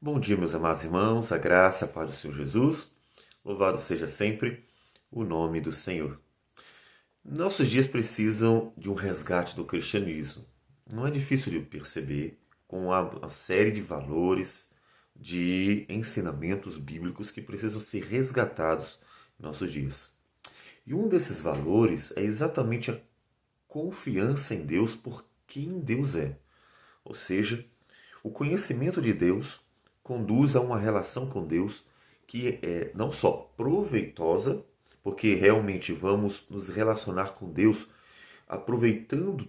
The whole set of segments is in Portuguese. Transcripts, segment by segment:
Bom dia, meus amados irmãos, a graça, a paz do Senhor Jesus, louvado seja sempre o nome do Senhor. Nossos dias precisam de um resgate do cristianismo. Não é difícil de perceber com uma série de valores, de ensinamentos bíblicos que precisam ser resgatados em nossos dias. E um desses valores é exatamente a confiança em Deus por quem Deus é. Ou seja, o conhecimento de Deus conduz a uma relação com Deus que é não só proveitosa, porque realmente vamos nos relacionar com Deus aproveitando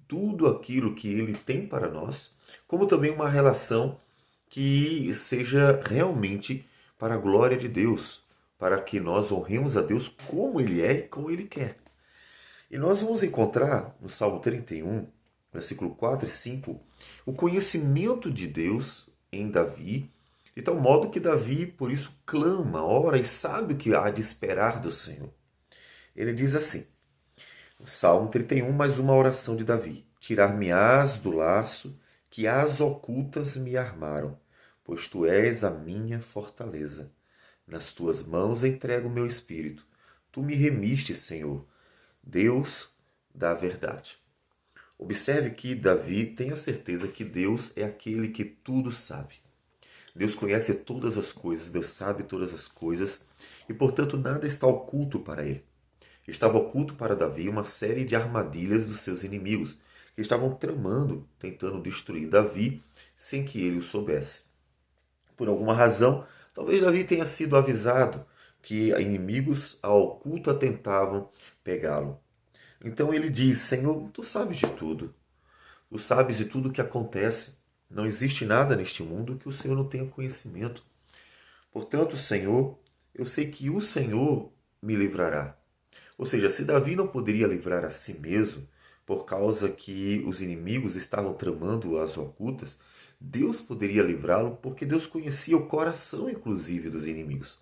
tudo aquilo que Ele tem para nós, como também uma relação que seja realmente para a glória de Deus, para que nós honremos a Deus como Ele é e como Ele quer. E nós vamos encontrar no Salmo 31, versículo 4 e 5, o conhecimento de Deus em Davi, de tal modo que Davi, por isso, clama, ora e sabe o que há de esperar do Senhor. Ele diz assim, no Salmo 31, mais uma oração de Davi: Tirar-me-ás do laço que as ocultas me armaram, pois tu és a minha fortaleza. Nas tuas mãos entrego o meu espírito. Tu me remiste, Senhor, Deus da verdade. Observe que Davi tem a certeza que Deus é aquele que tudo sabe. Deus conhece todas as coisas, Deus sabe todas as coisas e, portanto, nada está oculto para ele. Estava oculto para Davi uma série de armadilhas dos seus inimigos, que estavam tramando, tentando destruir Davi sem que ele o soubesse. Por alguma razão, talvez Davi tenha sido avisado que inimigos ao oculto tentavam pegá-lo. Então ele diz: Senhor, tu sabes de tudo. Tu sabes de tudo o que acontece. Não existe nada neste mundo que o Senhor não tenha conhecimento. Portanto, Senhor, eu sei que o Senhor me livrará. Ou seja, se Davi não poderia livrar a si mesmo, por causa que os inimigos estavam tramando as ocultas, Deus poderia livrá-lo porque Deus conhecia o coração, inclusive, dos inimigos.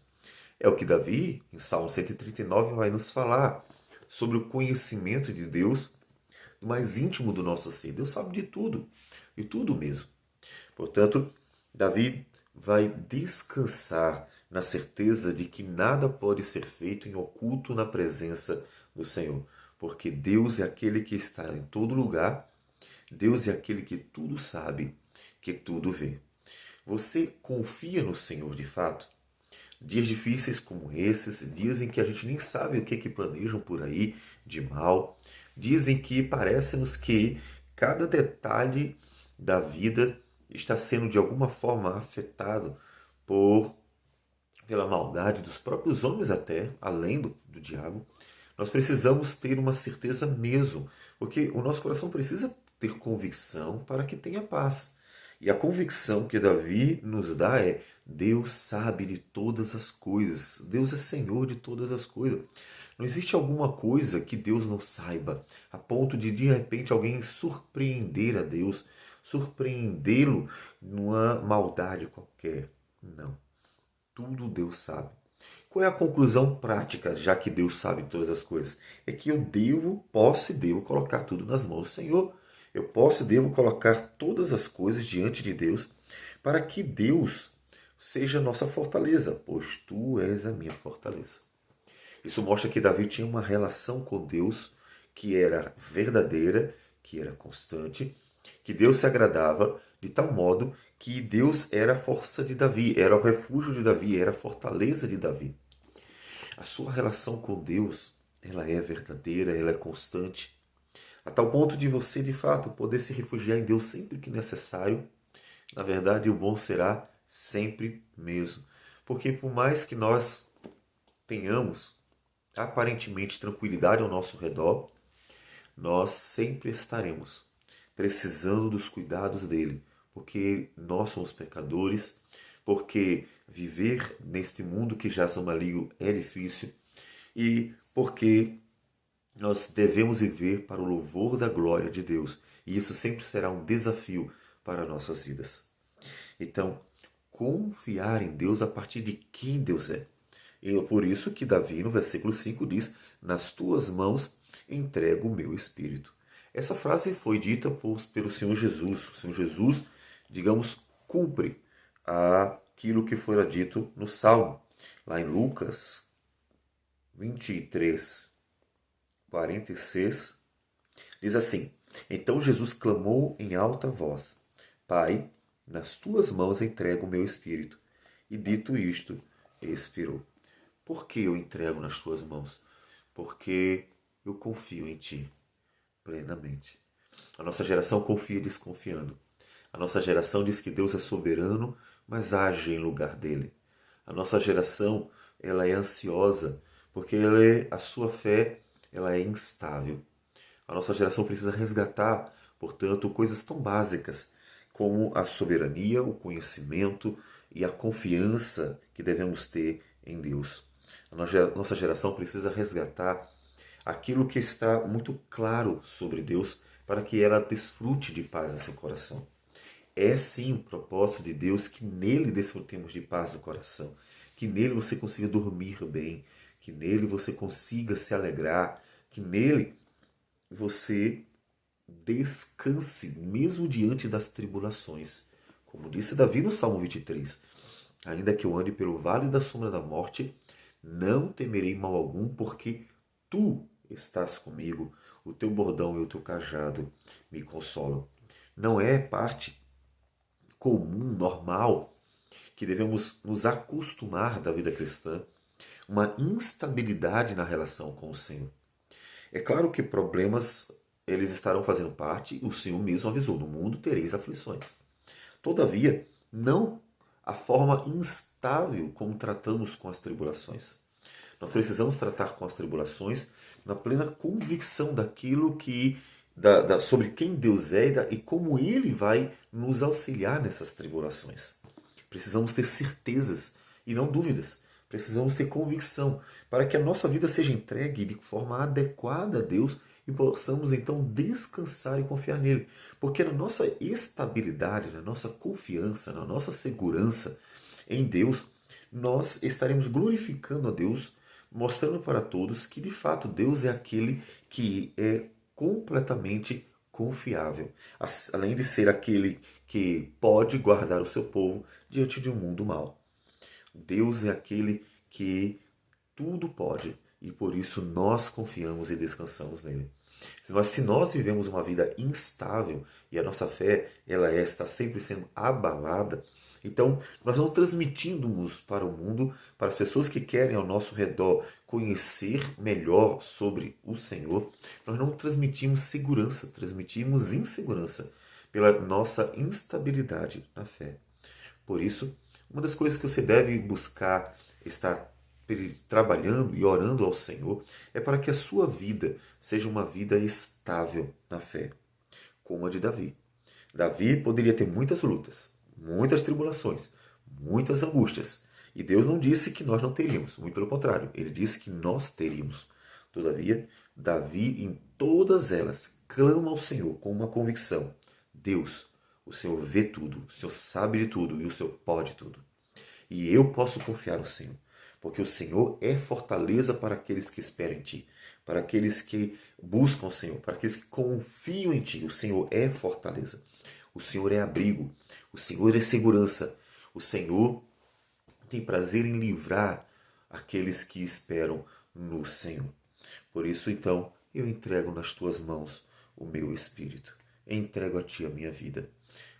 É o que Davi, em Salmo 139, vai nos falar sobre o conhecimento de Deus do mais íntimo do nosso ser. Deus sabe de tudo mesmo. Portanto, Davi vai descansar na certeza de que nada pode ser feito em oculto na presença do Senhor, porque Deus é aquele que está em todo lugar, Deus é aquele que tudo sabe, que tudo vê. Você confia no Senhor de fato? Dias difíceis como esses, dias em que a gente nem sabe o que planejam por aí de mal, dias em que parece-nos que cada detalhe da vida está sendo de alguma forma afetado por pela maldade dos próprios homens até, além do diabo. Nós precisamos ter uma certeza mesmo, porque o nosso coração precisa ter convicção para que tenha paz. E a convicção que Davi nos dá é: Deus sabe de todas as coisas. Deus é Senhor de todas as coisas. Não existe alguma coisa que Deus não saiba, a ponto de repente alguém surpreender a Deus, surpreendê-lo numa maldade qualquer. Não. Tudo Deus sabe. Qual é a conclusão prática, já que Deus sabe todas as coisas? É que eu posso e devo colocar tudo nas mãos do Senhor. Eu posso e devo colocar todas as coisas diante de Deus para que Deus seja nossa fortaleza, pois tu és a minha fortaleza. Isso mostra que Davi tinha uma relação com Deus que era verdadeira, que era constante, que Deus se agradava de tal modo que Deus era a força de Davi, era o refúgio de Davi, era a fortaleza de Davi. A sua relação com Deus, ela é verdadeira, ela é constante, a tal ponto de você, de fato, poder se refugiar em Deus sempre que necessário. Na verdade, o bom será sempre mesmo. Porque por mais que nós tenhamos aparentemente tranquilidade ao nosso redor, nós sempre estaremos precisando dos cuidados dele, porque nós somos pecadores, porque viver neste mundo que jaz no maligno é difícil e porque nós devemos viver para o louvor da glória de Deus. E isso sempre será um desafio para nossas vidas. Então, confiar em Deus a partir de quem Deus é. E é por isso que Davi, no versículo 5, diz: Nas tuas mãos entrego o meu espírito. Essa frase foi dita pelo Senhor Jesus. O Senhor Jesus, digamos, cumpre àquilo que fora dito no Salmo, lá em Lucas 23, 46, diz assim: Então Jesus clamou em alta voz: Pai, nas tuas mãos entrego o meu espírito. E dito isto, expirou. Por que eu entrego nas tuas mãos? Porque eu confio em ti plenamente. A nossa geração confia desconfiando. A nossa geração diz que Deus é soberano, mas age em lugar dele. A nossa geração, ela é ansiosa, porque a sua fé, ela é instável. A nossa geração precisa resgatar, portanto, coisas tão básicas como a soberania, o conhecimento e a confiança que devemos ter em Deus. A nossa geração precisa resgatar aquilo que está muito claro sobre Deus para que ela desfrute de paz em seu coração. É sim o propósito de Deus que nele desfrutemos de paz no coração, que nele você consiga dormir bem, que nele você consiga se alegrar, que nele você descanse, mesmo diante das tribulações. Como disse Davi no Salmo 23, ainda que eu ande pelo vale da sombra da morte, não temerei mal algum, porque tu estás comigo, o teu bordão e o teu cajado me consolam. Não é parte comum, normal, que devemos nos acostumar da vida cristã, uma instabilidade na relação com o Senhor. É claro que problemas eles estarão fazendo parte, o Senhor mesmo avisou, no mundo tereis aflições. Todavia, não a forma instável como tratamos com as tribulações. Nós precisamos tratar com as tribulações na plena convicção daquilo sobre quem Deus é e como Ele vai nos auxiliar nessas tribulações. Precisamos ter certezas e não dúvidas. Precisamos ter convicção para que a nossa vida seja entregue de forma adequada a Deus e possamos então descansar e confiar nele. Porque na nossa estabilidade, na nossa confiança, na nossa segurança em Deus, nós estaremos glorificando a Deus, mostrando para todos que de fato Deus é aquele que é completamente confiável, além de ser aquele que pode guardar o seu povo diante de um mundo mau. Deus é aquele que tudo pode e por isso nós confiamos e descansamos nele. Se nós vivemos uma vida instável e a nossa fé está sempre sendo abalada, então nós não transmitimos para o mundo, para as pessoas que querem ao nosso redor conhecer melhor sobre o Senhor, nós não transmitimos segurança, transmitimos insegurança pela nossa instabilidade na fé. Por isso, uma das coisas que você deve buscar estar trabalhando e orando ao Senhor é para que a sua vida seja uma vida estável na fé, como a de Davi. Davi poderia ter muitas lutas, muitas tribulações, muitas angústias. E Deus não disse que nós não teríamos, muito pelo contrário, ele disse que nós teríamos. Todavia, Davi, em todas elas, clama ao Senhor com uma convicção: Deus, o Senhor vê tudo, o Senhor sabe de tudo e o Senhor pode tudo. E eu posso confiar no Senhor, porque o Senhor é fortaleza para aqueles que esperam em Ti, para aqueles que buscam o Senhor, para aqueles que confiam em Ti. O Senhor é fortaleza, o Senhor é abrigo, o Senhor é segurança, o Senhor tem prazer em livrar aqueles que esperam no Senhor. Por isso, então, eu entrego nas Tuas mãos o meu espírito, entrego a Ti a minha vida.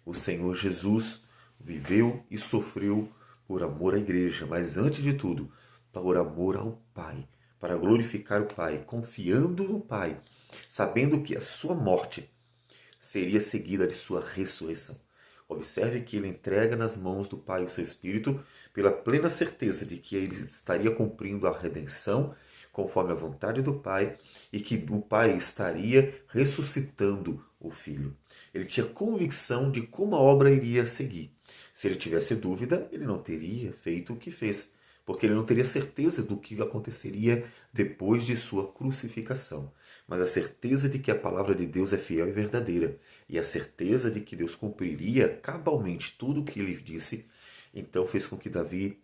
O Senhor Jesus viveu e sofreu por amor à igreja, mas antes de tudo, por amor ao Pai, para glorificar o Pai, confiando no Pai, sabendo que a sua morte seria seguida de sua ressurreição. Observe que ele entrega nas mãos do Pai o seu Espírito pela plena certeza de que ele estaria cumprindo a redenção conforme a vontade do Pai e que o Pai estaria ressuscitando o Filho. Ele tinha convicção de como a obra iria seguir. Se ele tivesse dúvida, ele não teria feito o que fez, porque ele não teria certeza do que aconteceria depois de sua crucificação. Mas a certeza de que a palavra de Deus é fiel e verdadeira, e a certeza de que Deus cumpriria cabalmente tudo o que ele disse, então fez com que Davi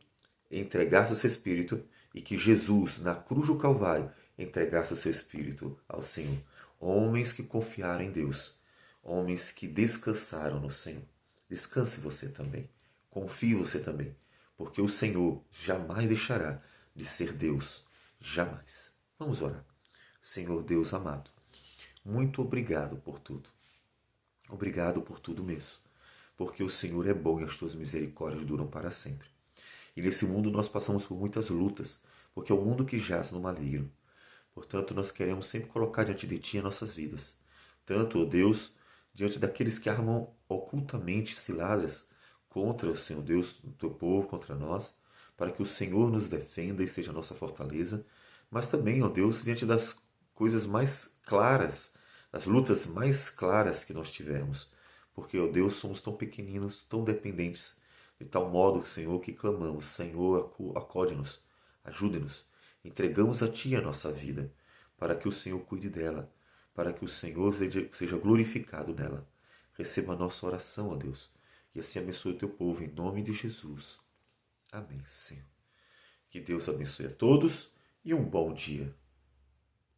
entregasse o seu espírito e que Jesus, na cruz do Calvário, entregasse o seu espírito ao Senhor. Homens que confiaram em Deus, homens que descansaram no Senhor. Descanse você também. Confie você também, porque o Senhor jamais deixará de ser Deus. Jamais. Vamos orar. Senhor Deus amado, muito obrigado por tudo. Obrigado por tudo mesmo, porque o Senhor é bom e as tuas misericórdias duram para sempre. E nesse mundo nós passamos por muitas lutas, porque é o mundo que jaz no maligno. Portanto, nós queremos sempre colocar diante de Ti as nossas vidas. Tanto, ó Deus, diante daqueles que armam ocultamente ciladas contra o Senhor Deus, o Teu povo, contra nós, para que o Senhor nos defenda e seja a nossa fortaleza. Mas também, ó Deus, diante das coisas mais claras, das lutas mais claras que nós tivemos. Porque, ó Deus, somos tão pequeninos, tão dependentes, de tal modo, Senhor, que clamamos, Senhor, acode-nos, ajude-nos. Entregamos a Ti a nossa vida, para que o Senhor cuide dela, para que o Senhor seja glorificado nela. Receba a nossa oração, ó Deus, e assim abençoe o Teu povo, em nome de Jesus. Amém, Senhor. Que Deus abençoe a todos e um bom dia.